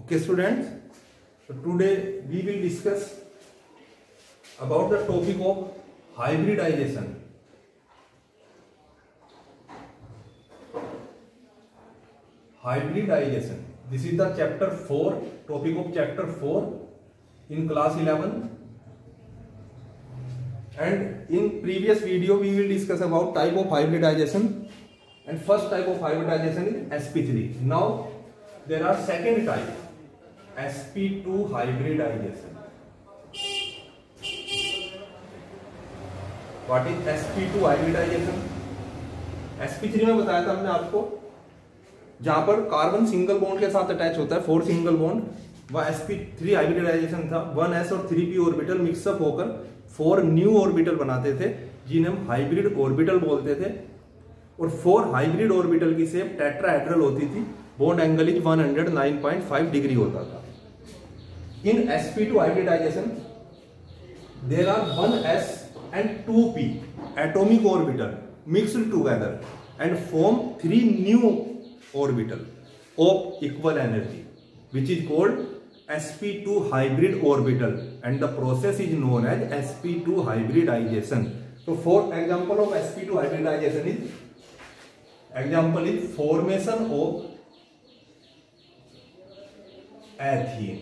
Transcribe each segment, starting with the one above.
Okay students, so today we will discuss about the topic of hybridization. Hybridization. This is the chapter 4, topic of chapter 4 in class 11. And in previous video we will discuss about type of hybridization. And first type of hybridization is sp3. Now there are second type, sp2 hybridization. What is sp2 hybridization? sp3 में बताया था हमने आपको, जहां पर carbon single bond के साथ attach होता है, 4 सिंगल बॉन्ड, वह sp3 हाइब्रिडाइजेशन था। 1s और 3p ऑर्बिटल मिक्सअप होकर 4 न्यू ऑर्बिटल बनाते थे, जिन्हें हम हाइब्रिड ऑर्बिटल बोलते थे। और 4 हाइब्रिड ऑर्बिटल की शेप टेट्राहेड्रल होती थी। बॉन्ड एंगल इज 109.5 डिग्री होता था। In sp2 hybridisation there are 1s and 2p atomic orbital mixed together and form 3 new orbital of equal energy, which is called sp2 hybrid orbital, and the process is known as sp2 hybridization. So for example of sp2 hybridization is, example is formation of ethene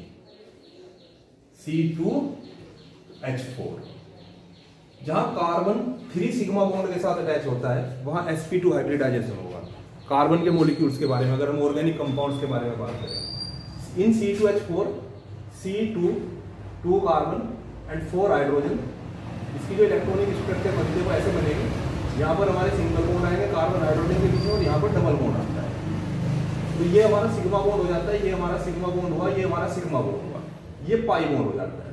C2H4, जहां carbon 3 sigma bond के साथ attach होता है, वहां sp2 hybridisation होगा। Carbon के molecules के बारे में अगर हम ऑर्गेनिक कंपाउंड्स के बारे में बात करें, इन C2H4 C2 carbon and 4 hydrogen, इसकी जो इलेक्ट्रॉनिक स्ट्रक्चर बनती है वो ऐसे बनेगी। यहाँ पर हमारे सिंगल बॉन्ड आएंगे कार्बन हाइड्रोजन के बीच में, और यहाँ पर डबल बॉन्ड आता है। तो ये हमारा सिग्मा बॉन्ड हो जाता है, ये हमारा सिग्मा बॉन्ड हुआ, ये हमारा सिग्मा बॉन्ड हुआ, ये पाई बॉन्ड हो जाता है।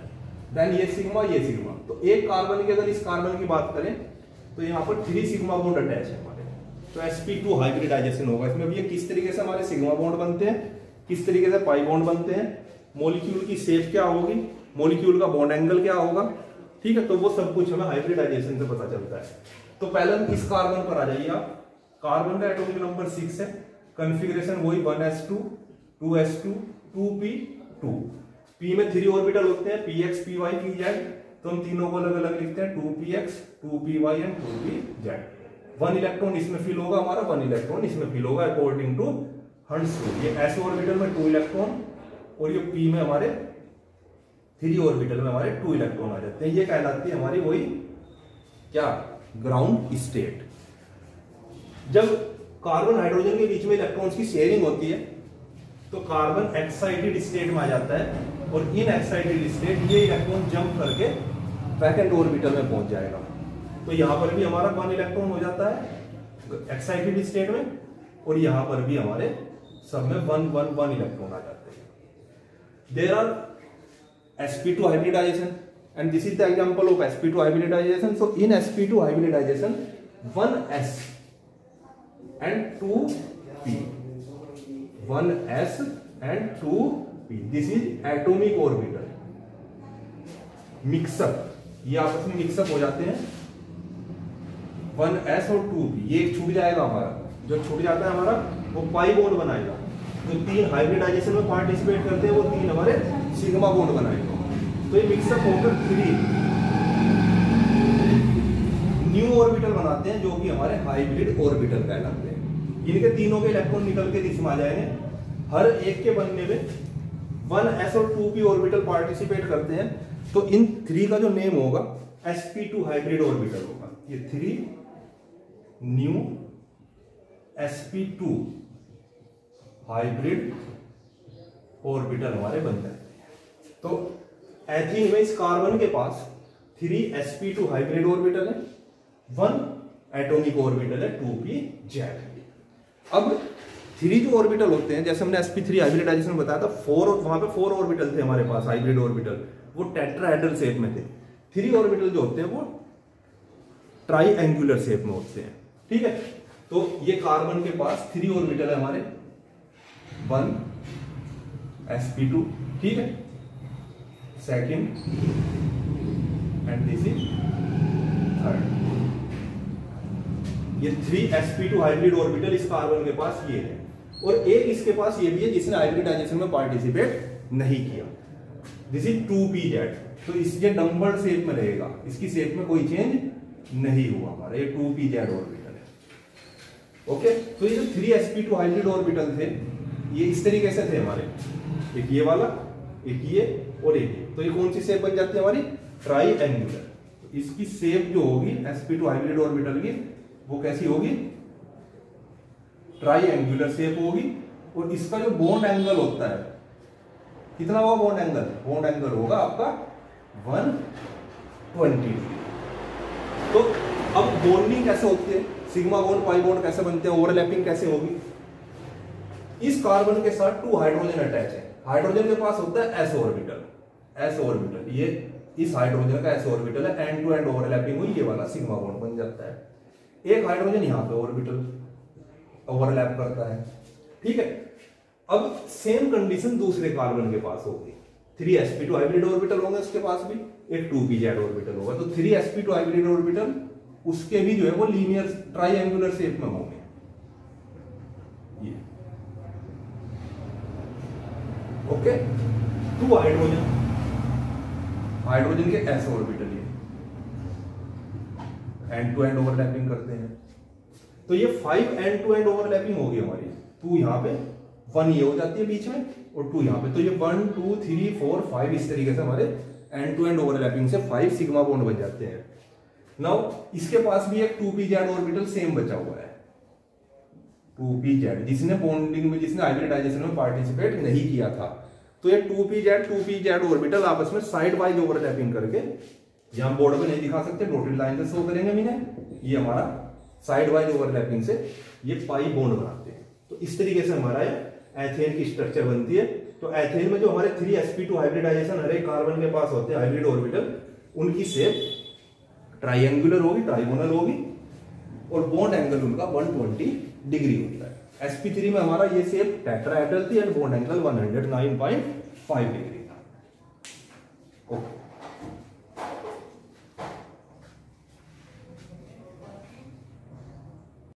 देन ये सिग्मा, ये सिग्मा। तो एक कार्बन की अगर इस कार्बन की बात करें तो यहाँ पर 3 सिग्मा बॉन्ड अटैच है हमारे, तो sp2 हाइब्रिडाइजेशन होगा। इसमें भी ये किस तरीके से हमारे सिग्मा बॉन्ड बनते हैं, किस तरीके से पाई बॉन्ड बनते हैं, मॉलिक्यूल की शेप क्या होगी, मॉलिक्यूल का बॉन्ड एंगल क्या होगा, ठीक है। तो वो सब कुछ हमें हाइब्रिडाइजेशन से पता चलता है। तो पहले हम इस कार्बन पर आ जाइए आप। कार्बन का एटॉमिक नंबर 6 है, कॉन्फ़िगरेशन वही 1s2 2s2 2p2। p में 3 ऑर्बिटल होते हैं, px py pz, तो हम तीनों को अलग अलग लिखते हैं, 2px 2py and 2pz। 1 electron इसमें फिल होगा हमारा, 1 इलेक्ट्रॉन इसमें फिल होगा अकॉर्डिंग टू हंस रूल। ये s ऑर्बिटल में 2 इलेक्ट्रॉन, और ये p में हमारे 3 ऑर्बिटल में हमारे 2 इलेक्ट्रॉन आ जाते हैं। ये कहलाती है हमारी वही क्या, ग्राउंड स्टेट। जब कार्बन हाइड्रोजन के बीच में इलेक्ट्रॉन्स की शेयरिंग होती है तो कार्बन एक्साइटेड स्टेट में आ जाता है, और इन एक्साइटेड स्टेट ये इलेक्ट्रॉन जंप करके सेकंड ऑर्बिटल में पहुंच जाएगा। तो यहां पर भी हमारा 1 इलेक्ट्रॉन हो जाता है एक्साइटेड स्टेट में, और यहां पर भी हमारे सब में 1 इलेक्ट्रॉन आ जाते हैं। There are sp2 hybridization and this is the example of sp2 hybridization. So in sp2 hybridization 1s and 2p, 1s and 2p, this is atomic orbital mixup, ये आपस में मिक्सअप हो जाते हैं। 1s और 2p, ये एक छूट जाएगा हमारा, जो छूट जाता है हमारा वो पाई बॉन्ड बनाएगा। जो 3 हाइब्रिडाइजेशन में पार्टिसिपेट करते हैं वो 3 हमारे सिग्मा बॉन्ड बनाएगा। तो ये मिक्सअप होकर 3 न्यू ऑर्बिटल बनाते हैं, जो कि हमारे हाइब्रिड ऑर्बिटल कहलाते हैं। इनके तीनों के इलेक्ट्रॉन निकल के इसमें आ जाएंगे। हर एक के बनने में 1s और 2p ऑर्बिटल पार्टिसिपेट करते हैं। तो इन 3 का जो नेम होगा sp2 हाइब्रिड ऑर्बिटल होगा। ये 3 न्यू sp2 हाइब्रिड ऑर्बिटल हमारे बन जाते हैं। तो एथीन में इस कार्बन के पास 3 sp2 हाइब्रिड ऑर्बिटल है, 1 एटॉमिक ऑर्बिटल है 2pz। अब 3 जो ऑर्बिटल होते हैं, जैसे हमने sp3 हाइब्रिडाइजेशन बताया था, 4 वहां पे 4 ऑर्बिटल थे हमारे पास हाइब्रिड ऑर्बिटल, वो टेट्राहेड्रल शेप में थे। 3 ऑर्बिटल जो होते हैं वो ट्राइएंगुलर शेप में होते हैं, ठीक है। तो ये कार्बन के पास 3 ऑर्बिटल है हमारे, 1 sp2, ठीक है, second and this is third. ये 3 sp2 हाइब्रिड ऑर्बिटल इस कार्बन के पास ये है। और एक इसके पास ये भी है जिसने हाइब्रिडाइजेशन में पार्टिसिपेट नहीं किया। दिस इज 2pZ, तो इसके डम्बल शेप में रहेगा, इसकी शेप में कोई चेंज नहीं हुआ हमारा, ये 2pZ ऑर्बिटल है। ओके, तो ये जो 3sp2 हाइब्रिड ऑर्बिटल थे ये इस तरीके से थे हमारे, एक ये वाला, एक ये और एक ये। तो ये कौन सी शेप बन जाती है हमारी? ट्राइएंगुलर। इसकी शेप जो होगी sp2 हाइब्रिड ऑर्बिटल की वो कैसी होगी? ट्राइएंगुलर शेप होगी। और इसका जो बॉन्ड एंगल होता है कितना होगा बॉन्ड एंगल? बॉन्ड एंगल होगा आपका 120 डिग्री। तो अब बॉन्डिंग कैसे होती है, सिग्मा बॉन्ड पाई बॉन्ड कैसे बनते हैं, ओवरलैपिंग कैसे होगी? इस कार्बन के साथ 2 हाइड्रोजन अटैच है, हाइड्रोजन के पास होता है s ऑर्बिटल, s ऑर्बिटल, ये इस हाइड्रोजन का s ऑर्बिटल है, एंड टू एंड ओवरलैपिंग हुई, ये वाला सिग्मा बॉन्ड बन जाता है। एक हाइड्रोजन यहाँ पे ऑर्बिटल ओवरलैप करता है, ठीक है। अब सेम कंडीशन दूसरे कार्बन के पास होगी, 3sp2 हाइब्रिड ऑर्बिटल होंगे उसके पास भी, एक 2pZ ऑर्बिटल होगा। तो 3sp2 हाइब्रिड ऑर्बिटल उसके भी जो है वो लीनियर ट्राइएंगुलर शेप में होंगे, ये ओके। 2 हाइड्रोजन, हाइड्रोजन के s ऑर्बिटल ये एंड टू एंड ओवरलैपिंग करते हैं। तो ये 5 एंड टू एंड ओवरलैपिंग होगी हमारी, 2 यहाँ पे, 1 ये हो जाती है बीच में और 2 यहाँ पे। तो ये 1 2 3 4 5 इस तरीके से हमारे एंड टू एंड ओवरलैपिंग से 5 सिग्मा बॉन्ड बन जाते हैं। नाउ इसके पास भी एक 2pZ ऑर्बिटल सेम बचा हुआ है, 2pZ, जिसने बॉन्डिंग में, जिसने हाइब्रिडाइजेशन में पार्टिसिपेट नहीं किया था। तो ये 2pZ ऑर्बिटल आपस में साइड वाइज ओवरलैपिंग करके, यहां बोर्ड में नहीं दिखा सकते, डॉटेड लाइन से शो करेंगे मैंने, ये हमारा साइड वाइज ओवरलैपिंग से ये पाई बॉन्ड बनाते हैं। तो इस तरीके से हमारा एथेन की स्ट्रक्चर बनती है। तो एथेन में जो हमारे 3sp2 हाइब्रिडाइजेशन हर एक कार्बन के पास होते हैं हाइब्रिड ऑर्बिटल, उनकी शेप ट्राइएंगुलर होगी, ट्राइगोनल होगी, और बॉन्ड एंगल उनका 120 डिग्री होता है। sp3 में हमारा ये शेप टेट्राहेड्रल थी एंड बॉन्ड एंगल 109.5 डिग्री था। ओके।